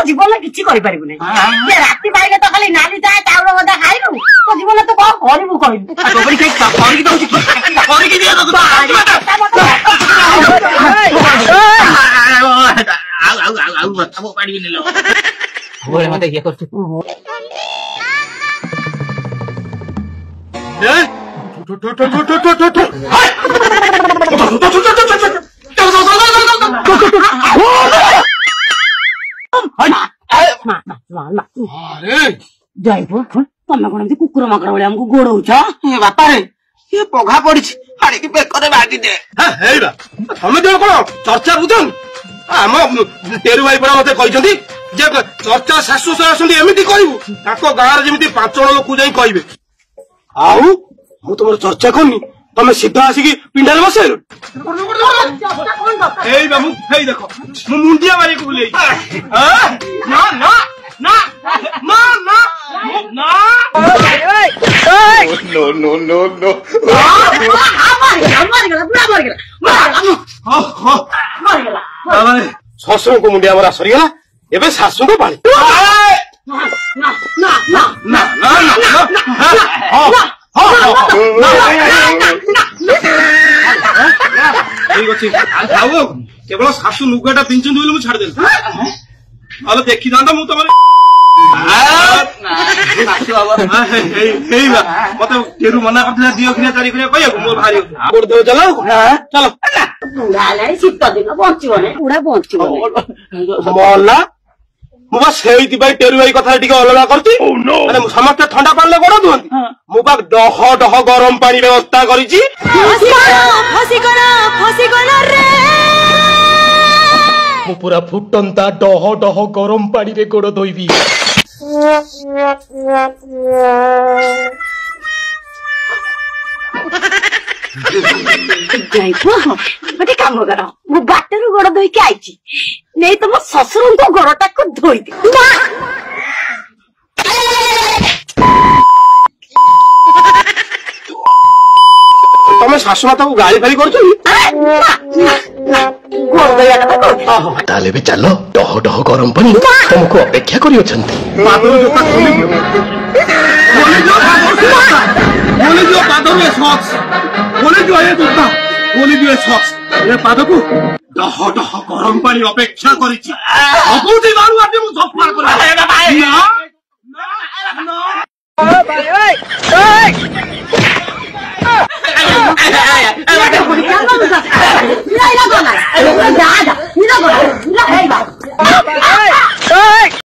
जीवन किसी राति पाइले तो खाली नाली जाए चाउल गदा खाइलु तो जीवन तो कौन करू मत ये कर तमें कौन कुकुर मकर भाई आमको गोड़ौच बापा रे ये पघा पड़ी हाड़ी बेकर बागी दे तमें जो कौन चर्चा बुझन आम टेरू भाई पड़ा मत कहते चर्चा शाशु आसती एमती कहबू गाँव जमी 5 जन लोक जाई कहे आउ मु तुम चर्चा करनी तमें सीधा आसिक पिंडाल बसैल देख मुंडिया मारी को बुले शशु को मुंडिया मारा सरीगला एबे शाशु को पाली केवल शाशु लुगाटा पिंचन बोले छाड़देली देखी था मु तुम मत टेरू मना कर दियो खिया चारि खिया कह मोर भारी चलो चलो शीत दिन बचने बुढ़ा बचना मुझे टेरू भाई कथा अलग कर समस्ते ठंडा पानी गोड़ दुहंती मुझे डह डह गरम पानी व्यवस्था करी पूरा फुटंता डह डह गरम पानी रे गोड़ धोइबी गोटे कम कर मु बाटर गोड़ धोईकी आई नहीं तो मो ससुर को गोड़टा को धोई दे तमें शाशु माता को गाली फाली कर चलो डह डह गरम पानी तुमको अपेक्षा कर पाद को डह डह गरम पानी अपेक्षा कर